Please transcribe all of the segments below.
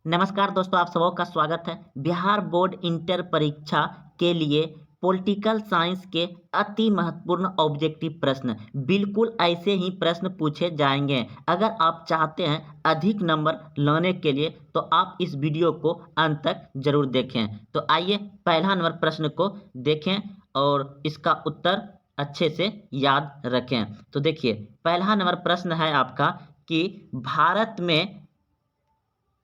नमस्कार दोस्तों, आप सबों का स्वागत है। बिहार बोर्ड इंटर परीक्षा के लिए पॉलिटिकल साइंस के अति महत्वपूर्ण ऑब्जेक्टिव प्रश्न बिल्कुल ऐसे ही प्रश्न पूछे जाएंगे। अगर आप चाहते हैं अधिक नंबर लाने के लिए तो आप इस वीडियो को अंत तक जरूर देखें। तो आइए पहला नंबर प्रश्न को देखें और इसका उत्तर अच्छे से याद रखें। तो देखिए, पहला नंबर प्रश्न है आपका कि भारत में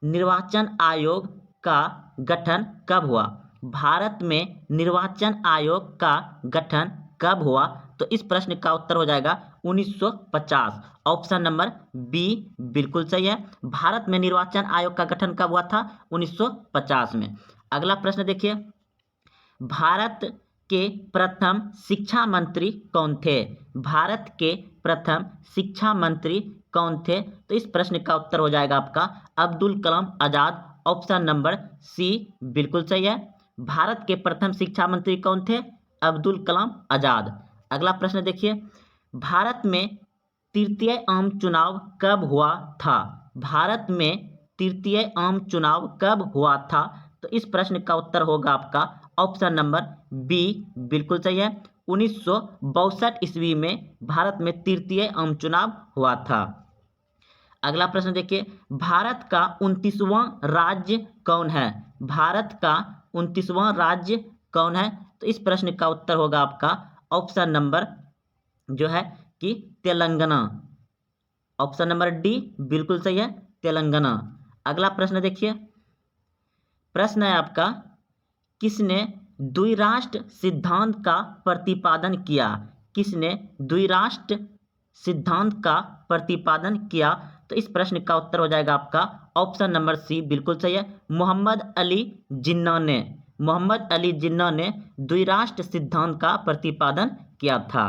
निर्वाचन आयोग का गठन कब हुआ। भारत में निर्वाचन आयोग का गठन कब हुआ? तो इस प्रश्न का उत्तर हो जाएगा 1950। ऑप्शन नंबर बी बिल्कुल सही है। भारत में निर्वाचन आयोग का गठन कब हुआ था? 1950 में। अगला प्रश्न देखिए, भारत के प्रथम शिक्षा मंत्री कौन थे? भारत के प्रथम शिक्षा मंत्री कौन थे? तो इस प्रश्न का उत्तर हो जाएगा आपका Abdul Kalam Azad. Option number C बिल्कुल सही है। भारत के प्रथम शिक्षा मंत्री कौन थे? अब्दुल कलाम आजाद। अगला प्रश्न देखिए, भारत में तृतीय आम चुनाव कब हुआ था? भारत में तृतीय आम चुनाव कब हुआ था? तो इस प्रश्न का उत्तर होगा आपका ऑप्शन नंबर बी बिल्कुल सही है। 1962 ईस्वी में भारत में तृतीय आम चुनाव हुआ था। अगला प्रश्न देखिए, भारत का 29वां राज्य कौन है? भारत का 29वां राज्य कौन है? तो इस प्रश्न का उत्तर होगा आपका ऑप्शन नंबर जो है कि तेलंगाना। ऑप्शन नंबर डी बिल्कुल सही है, तेलंगाना। अगला प्रश्न देखिए, प्रश्न है आपका, किसने द्विराष्ट्र सिद्धांत का प्रतिपादन किया? किसने द्विराष्ट्र सिद्धांत का प्रतिपादन किया? तो इस प्रश्न का उत्तर हो जाएगा आपका ऑप्शन नंबर सी बिल्कुल सही है, मोहम्मद अली जिन्ना ने। मोहम्मद अली जिन्ना ने द्विराष्ट्र सिद्धांत का प्रतिपादन किया था।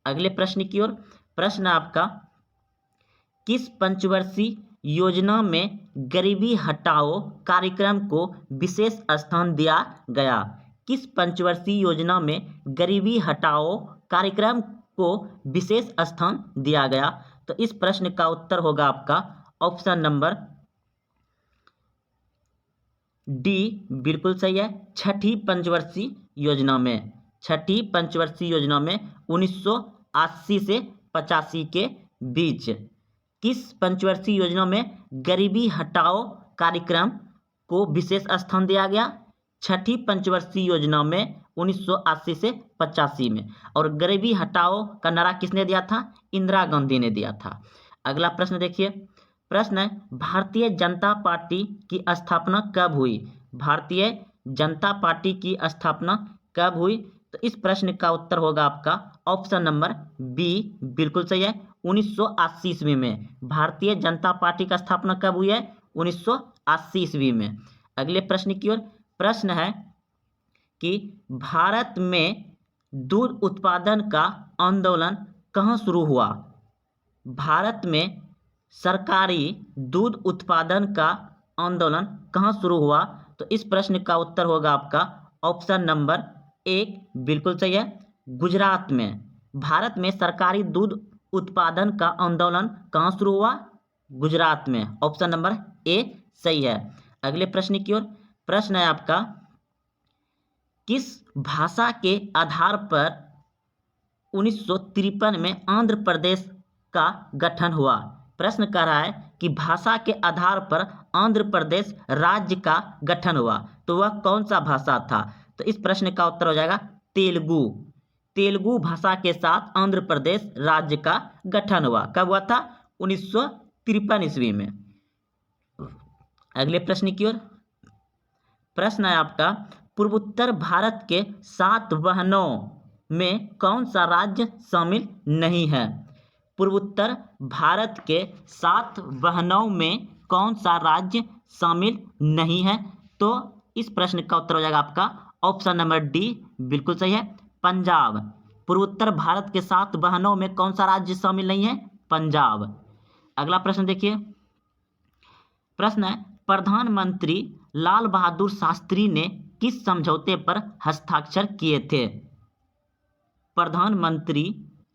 अगले प्रश्न की ओर, प्रश्न आपका, किस पंचवर्षीय योजना में गरीबी हटाओ कार्यक्रम को विशेष स्थान दिया गया? किस पंचवर्षीय योजना में गरीबी हटाओ कार्यक्रम को विशेष स्थान दिया गया? तो इस प्रश्न का उत्तर होगा आपका ऑप्शन नंबर डी बिल्कुल सही है, छठी पंचवर्षीय योजना में। छठी पंचवर्षीय योजना में 1980 से 85 के बीच किस पंचवर्षीय योजना में गरीबी हटाओ कार्यक्रम को विशेष स्थान दिया गया? छठी पंचवर्षीय योजना में 1980 से 85 में। और गरीबी हटाओ का नारा किसने दिया था? इंदिरा गांधी ने दिया था। अगला प्रश्न देखिए, प्रश्न है, भारतीय जनता पार्टी की स्थापना कब हुई? भारतीय जनता पार्टी की स्थापना कब हुई? तो इस प्रश्न का उत्तर होगा आपका ऑप्शन नंबर बी बिल्कुल सही है, 1980 ईस्वी में। भारतीय जनता पार्टी का स्थापना कब हुई है? 1980 ईस्वी में। अगले प्रश्न की ओर, प्रश्न है कि भारत में दूध उत्पादन का आंदोलन कहाँ शुरू हुआ? भारत में सरकारी दूध उत्पादन का आंदोलन कहाँ शुरू हुआ? तो इस प्रश्न का उत्तर होगा आपका ऑप्शन नंबर एक बिल्कुल सही है, गुजरात में। भारत में सरकारी दूध उत्पादन का आंदोलन कहाँ शुरू हुआ? गुजरात में। ऑप्शन नंबर ए सही है। अगले प्रश्न की ओर, प्रश्न है आपका, किस भाषा के आधार पर 1953 में आंध्र प्रदेश का गठन हुआ? प्रश्न कर रहा है कि भाषा के आधार पर आंध्र प्रदेश राज्य का गठन हुआ, तो वह कौन सा भाषा था? तो इस प्रश्न का उत्तर हो जाएगा तेलुगु। तेलुगु भाषा के साथ आंध्र प्रदेश राज्य का गठन हुआ। कब हुआ था? 1953 ईस्वी में। अगले प्रश्न की ओर, प्रश्न है आपका, पूर्वोत्तर भारत के 7 बहनों में कौन सा राज्य शामिल नहीं है? पूर्वोत्तर भारत के 7 बहनों में कौन सा राज्य शामिल नहीं है? तो इस प्रश्न का उत्तर हो जाएगा आपका ऑप्शन नंबर डी बिल्कुल सही है, पंजाब। पूर्वोत्तर भारत के 7 बहनों में कौन सा राज्य शामिल नहीं है? पंजाब। अगला प्रश्न देखिए, प्रश्न है, प्रधानमंत्री लाल बहादुर शास्त्री ने किस समझौते पर हस्ताक्षर किए थे? प्रधानमंत्री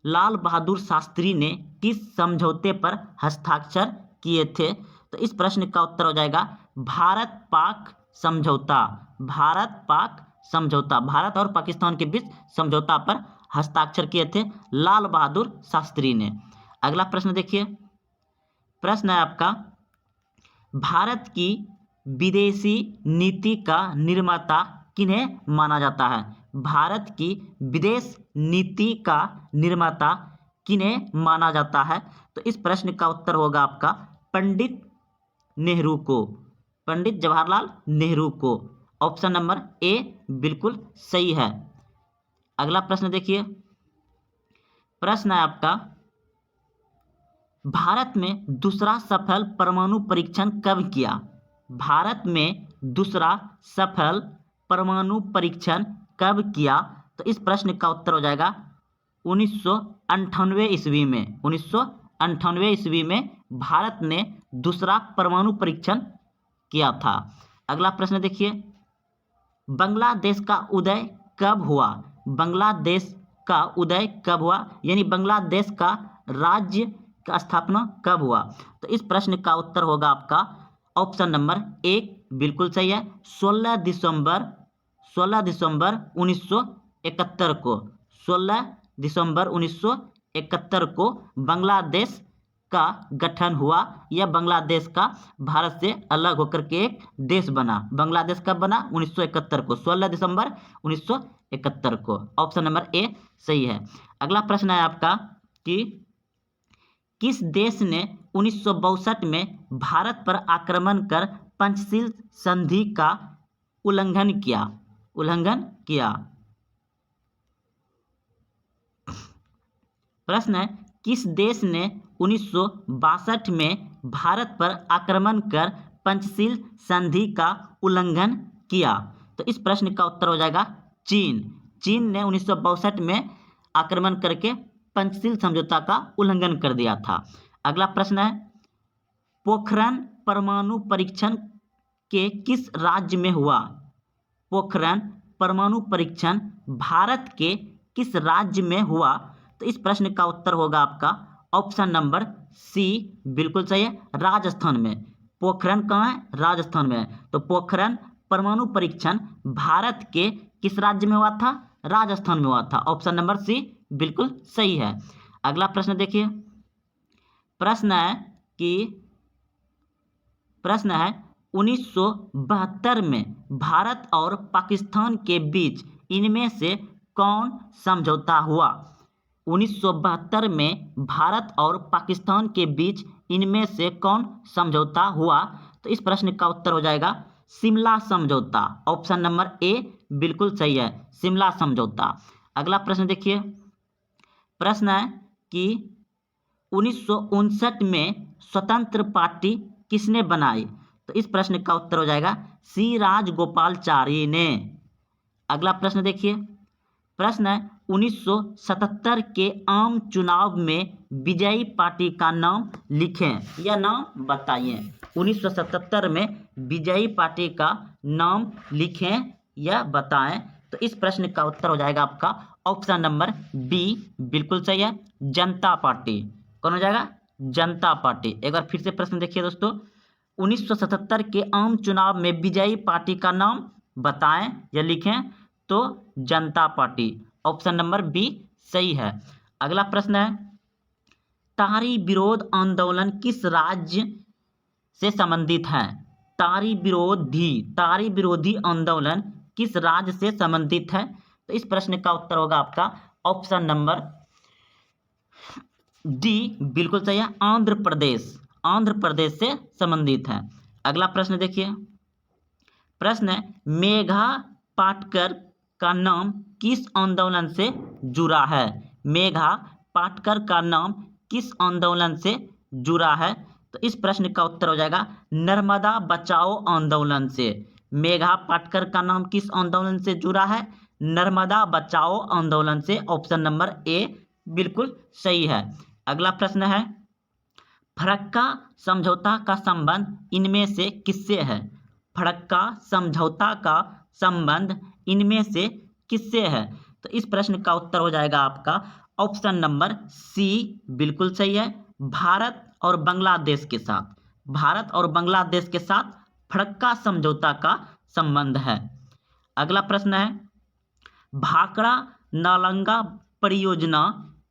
लाल बहादुर शास्त्री ने किस समझौते पर हस्ताक्षर किए थे? तो इस प्रश्न का उत्तर हो जाएगा भारत पाक समझौता, भारत पाक समझौता, भारत और पाकिस्तान के बीच समझौता पर हस्ताक्षर किए थे लाल बहादुर शास्त्री ने। अगला प्रश्न देखिए, प्रश्न है आपका, भारत की विदेशी नीति का निर्माता किन्हें माना जाता है? भारत की विदेश नीति का निर्माता किन्हें माना जाता है? तो इस प्रश्न का उत्तर होगा आपका पंडित नेहरू को, पंडित जवाहरलाल नेहरू को। ऑप्शन नंबर ए बिल्कुल सही है। अगला प्रश्न देखिए, प्रश्न है आपका, भारत में दूसरा सफल परमाणु परीक्षण कब किया? भारत में दूसरा सफल परमाणु परीक्षण कब किया? तो इस प्रश्न का उत्तर हो जाएगा 1998 ईस्वी में। 1998 ईस्वी में भारत ने दूसरा परमाणु परीक्षण किया था। अगला प्रश्न देखिए, बांग्लादेश का उदय कब हुआ? बांग्लादेश का उदय कब हुआ, यानी बांग्लादेश का राज्य का स्थापना कब हुआ? तो इस प्रश्न का उत्तर होगा आपका ऑप्शन नंबर एक बिल्कुल सही है, 16 दिसंबर 1971 को, 16 दिसंबर 1971 को बांग्लादेश का गठन हुआ, या बांग्लादेश का भारत से अलग होकर के एक देश बना। बांग्लादेश कब बना? 1971 को, 16 दिसंबर 1971 को। ऑप्शन नंबर ए सही है। अगला प्रश्न है आपका कि किस देश ने 1962 में भारत पर आक्रमण कर पंचशील संधि का उल्लंघन किया? प्रश्न है, किस देश ने 1962 में भारत पर आक्रमण कर पंचशील संधि का उल्लंघन किया? तो इस प्रश्न का उत्तर हो जाएगा चीन। चीन ने 1962 में आक्रमण करके पंचशील समझौता का उल्लंघन कर दिया था। अगला प्रश्न है, पोखरण परमाणु परीक्षण के किस राज्य में हुआ? पोखरण परमाणु परीक्षण भारत के किस राज्य में हुआ? तो इस प्रश्न का उत्तर होगा आपका ऑप्शन नंबर सी बिल्कुल सही है, राजस्थान में। पोखरण कहाँ है? राजस्थान में है। तो पोखरण परमाणु परीक्षण भारत के किस राज्य में हुआ था? राजस्थान में हुआ था। ऑप्शन नंबर सी बिल्कुल सही है। अगला प्रश्न देखिए, प्रश्न है 1972 में भारत और पाकिस्तान के बीच इनमें से कौन समझौता हुआ? 1972 में भारत और पाकिस्तान के बीच इनमें से कौन समझौता हुआ? तो इस प्रश्न का उत्तर हो जाएगा शिमला समझौता। ऑप्शन नंबर ए बिल्कुल सही है, शिमला समझौता। अगला प्रश्न देखिए, प्रश्न है कि 1959 में स्वतंत्र पार्टी किसने बनाई? तो इस प्रश्न का उत्तर हो जाएगा सी राजगोपालाचारी ने। अगला प्रश्न देखिए, प्रश्न है 1977 के आम चुनाव में विजयी पार्टी का नाम लिखें या नाम बताइए। 1977 में विजयी पार्टी का नाम लिखें या बताएं। तो इस प्रश्न का उत्तर हो जाएगा आपका ऑप्शन नंबर बी बिल्कुल सही है, जनता पार्टी। कौन हो जाएगा? जनता पार्टी। एक बार फिर से प्रश्न देखिए दोस्तों, 1977 के आम चुनाव में विजयी पार्टी का नाम बताएं या लिखें। तो जनता पार्टी। ऑप्शन नंबर बी सही है। अगला प्रश्न है, तारी विरोध आंदोलन किस राज्य से संबंधित है? तारी विरोधी आंदोलन किस राज्य से संबंधित है? तो इस प्रश्न का उत्तर होगा आपका ऑप्शन नंबर डी बिल्कुल सही है, आंध्र प्रदेश से संबंधित है। अगला प्रश्न देखिए, प्रश्न है मेघा पाटकर का नाम किस आंदोलन से जुड़ा है? मेघा पाटकर का नाम किस आंदोलन से जुड़ा है? तो इस प्रश्न का उत्तर हो जाएगा नर्मदा बचाओ आंदोलन से। मेघा पाटकर का नाम किस आंदोलन से जुड़ा है? नर्मदा बचाओ आंदोलन से। ऑप्शन नंबर ए बिल्कुल सही है। अगला प्रश्न है, फरक्का समझौता का संबंध इनमें से किससे है? फरक्का समझौता का संबंध इनमें से किससे है? तो इस प्रश्न का उत्तर हो जाएगा आपका ऑप्शन नंबर सी बिल्कुल सही है, भारत और बांग्लादेश के साथ। भारत और बांग्लादेश के साथ फरक्का समझौता का संबंध है। अगला प्रश्न है, भाखड़ा नालंगा परियोजना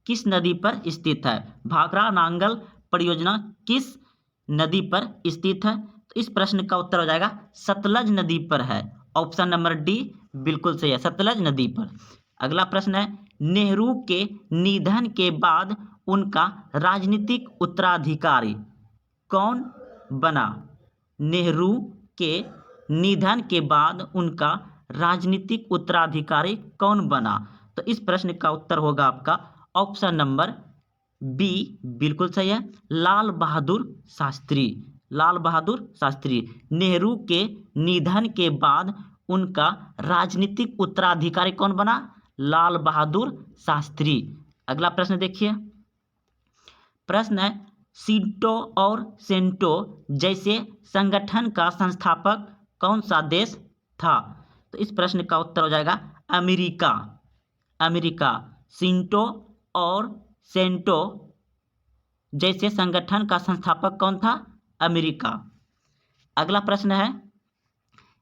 किस नदी पर स्थित है? भाखड़ा नांगल परियोजना किस नदी पर स्थित है? तो इस प्रश्न का उत्तर हो जाएगा सतलज नदी पर है। ऑप्शन नंबर डी बिल्कुल सही है, सतलज नदी पर। अगला प्रश्न है, नेहरू के निधन के बाद उनका राजनीतिक उत्तराधिकारी कौन बना? नेहरू के निधन के बाद उनका राजनीतिक उत्तराधिकारी कौन बना? तो इस प्रश्न का उत्तर होगा आपका ऑप्शन नंबर बी बिल्कुल सही है, लाल बहादुर शास्त्री। लाल बहादुर शास्त्री। नेहरू के निधन के बाद उनका राजनीतिक उत्तराधिकारी कौन बना? लाल बहादुर शास्त्री। अगला प्रश्न देखिए, प्रश्न है, सीटो और सेंटो जैसे संगठन का संस्थापक कौन सा देश था? तो इस प्रश्न का उत्तर हो जाएगा अमेरिका। अमेरिका। सिंटो और सेंटो जैसे संगठन का संस्थापक कौन था? अमेरिका। अगला प्रश्न है,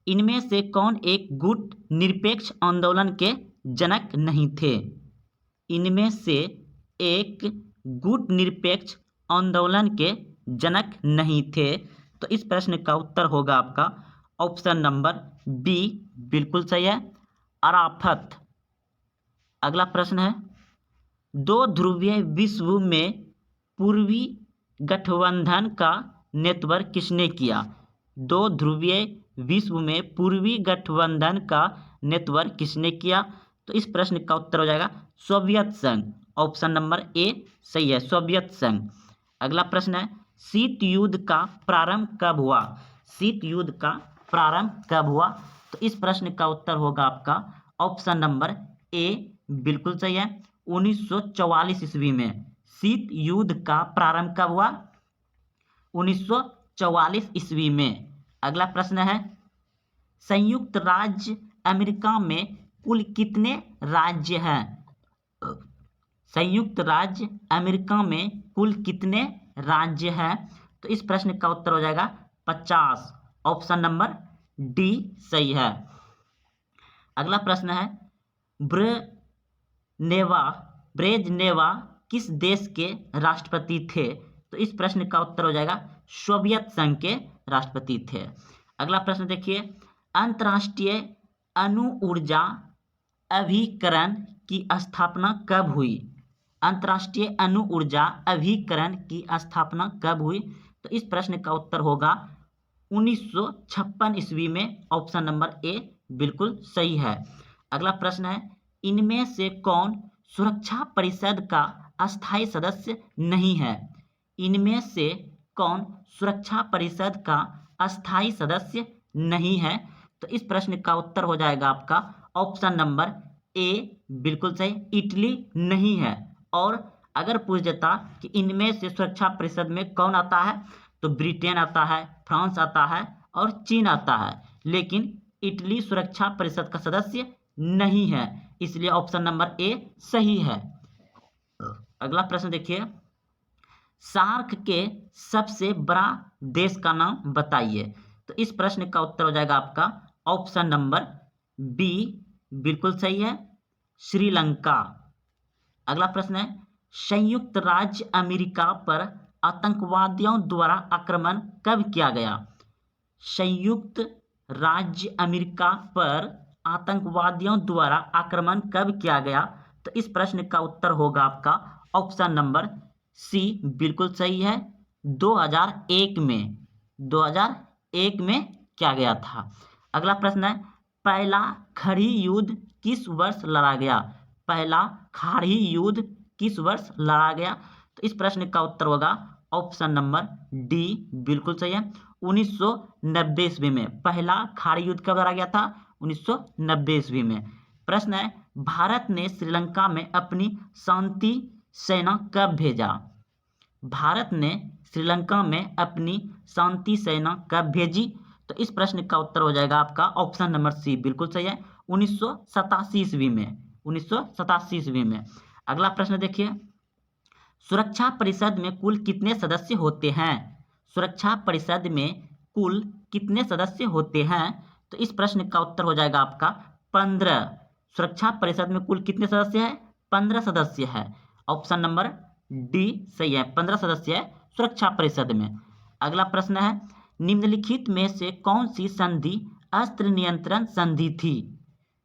इनमें से कौन एक गुट निरपेक्ष आंदोलन के जनक नहीं थे? इनमें से एक गुट निरपेक्ष आंदोलन के जनक नहीं थे। तो इस प्रश्न का उत्तर होगा आपका ऑप्शन नंबर बी बिल्कुल सही है, अराफत। अगला प्रश्न है, दो ध्रुवीय विश्व में पूर्वी गठबंधन का नेतृत्व किसने किया? दो ध्रुवीय विश्व में पूर्वी गठबंधन का नेतृत्व किसने किया? तो इस प्रश्न का उत्तर हो जाएगा सोवियत संघ। ऑप्शन नंबर ए सही है, सोवियत संघ। अगला प्रश्न है, शीत युद्ध का प्रारंभ कब हुआ? शीत युद्ध का प्रारंभ कब हुआ? तो इस प्रश्न का उत्तर होगा आपका ऑप्शन नंबर ए बिल्कुल सही है, 1944 ईस्वी में। शीत युद्ध का प्रारंभ कब हुआ? 1944 ईस्वी में। अगला प्रश्न है, संयुक्त राज्य अमेरिका में कुल कितने राज्य हैं? संयुक्त राज्य अमेरिका में कुल कितने राज्य हैं? तो इस प्रश्न का उत्तर हो जाएगा 50। ऑप्शन नंबर डी सही है। अगला प्रश्न है, ब्रेजनेवा किस देश के राष्ट्रपति थे? तो इस प्रश्न का उत्तर हो जाएगा सोवियत संघ के राष्ट्रपति थे। अगला प्रश्न देखिए, अंतर्राष्ट्रीय अणु ऊर्जा अभिकरण की स्थापना कब हुई? अंतर्राष्ट्रीय अणु ऊर्जा अभिकरण की स्थापना कब हुई? तो इस प्रश्न का उत्तर होगा 1956 ईस्वी में। ऑप्शन नंबर ए बिल्कुल सही है। अगला प्रश्न है, इनमें से कौन सुरक्षा परिषद का अस्थायी सदस्य नहीं है? इनमें से कौन सुरक्षा परिषद का अस्थायी सदस्य नहीं है? तो इस प्रश्न का उत्तर हो जाएगा आपका ऑप्शन नंबर ए बिल्कुल सही, इटली नहीं है। और अगर पूछ देता कि इनमें से सुरक्षा परिषद में कौन आता है, तो ब्रिटेन आता है, फ्रांस आता है और चीन आता है, लेकिन इटली सुरक्षा परिषद का सदस्य नहीं है, इसलिए ऑप्शन नंबर ए सही है। अगला प्रश्न देखिए, सार्क के सबसे बड़ा देश का नाम बताइए। तो इस प्रश्न का उत्तर हो जाएगा आपका ऑप्शन नंबर बी बिल्कुल सही है, श्रीलंका। अगला प्रश्न है, संयुक्त राज्य अमेरिका पर आतंकवादियों द्वारा आक्रमण कब किया गया? संयुक्त राज्य अमेरिका पर आतंकवादियों द्वारा आक्रमण कब किया गया? तो इस प्रश्न का उत्तर होगा आपका ऑप्शन नंबर सी बिल्कुल सही है, 2001 में। 2001 में किया गया था। अगला प्रश्न है, पहला खाड़ी युद्ध किस वर्ष लड़ा गया? पहला खाड़ी युद्ध किस वर्ष लड़ा गया? तो इस प्रश्न का उत्तर होगा ऑप्शन नंबर डी बिल्कुल सही है, 1990 ईस्वी में। पहला खाड़ी युद्ध कब लड़ा गया था? 1990 ईस्वी में। प्रश्न है, भारत ने श्रीलंका में अपनी शांति सेना कब भेजा? भारत ने श्रीलंका में अपनी शांति सेना कब भेजी? तो इस प्रश्न का उत्तर हो जाएगा आपका ऑप्शन नंबर सी बिल्कुल सही है, 1987 ईस्वी में। 1987 ईस्वी में। अगला प्रश्न देखिए, सुरक्षा परिषद में कुल कितने सदस्य होते हैं? सुरक्षा परिषद में कुल कितने सदस्य होते हैं? तो इस प्रश्न का उत्तर हो जाएगा आपका 15। सुरक्षा परिषद में कुल कितने सदस्य हैं? 15 सदस्य है। ऑप्शन नंबर डी सही है, 15 सदस्य है सुरक्षा परिषद में। अगला प्रश्न है, निम्नलिखित में से कौन सी संधि अस्त्र नियंत्रण संधि थी?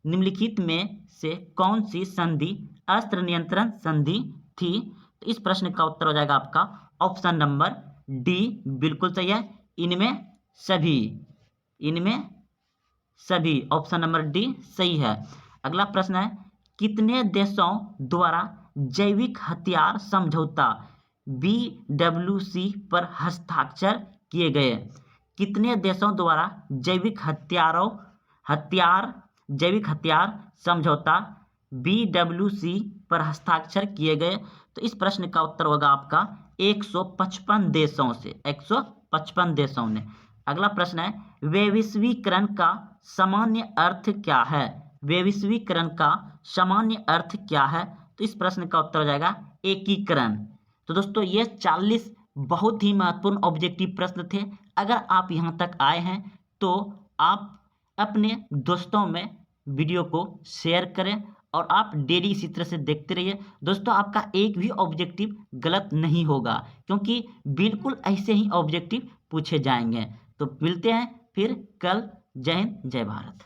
निम्नलिखित में से कौन सी संधि अस्त्र नियंत्रण संधि थी? तो इस प्रश्न का उत्तर हो जाएगा आपका ऑप्शन नंबर डी बिल्कुल सही है, इनमें सभी ऑप्शन नंबर डी सही है। अगला प्रश्न है, कितने देशों द्वारा जैविक हथियार समझौता BWC पर हस्ताक्षर किए गए? कितने देशों द्वारा जैविक हथियार समझौता BWC पर हस्ताक्षर किए गए? तो इस प्रश्न का उत्तर होगा आपका 155 देशों से, 155 देशों ने। अगला प्रश्न है, वैश्वीकरण का सामान्य अर्थ क्या है? वैश्वीकरण का सामान्य अर्थ क्या है? तो इस प्रश्न का उत्तर हो जाएगा एकीकरण। तो दोस्तों ये 40 बहुत ही महत्वपूर्ण ऑब्जेक्टिव प्रश्न थे। अगर आप यहाँ तक आए हैं तो आप अपने दोस्तों में वीडियो को शेयर करें और आप डेली इसी तरह से देखते रहिए। दोस्तों आपका एक भी ऑब्जेक्टिव गलत नहीं होगा, क्योंकि बिल्कुल ऐसे ही ऑब्जेक्टिव पूछे जाएंगे। तो मिलते हैं फिर कल। जय हिंद, जय भारत।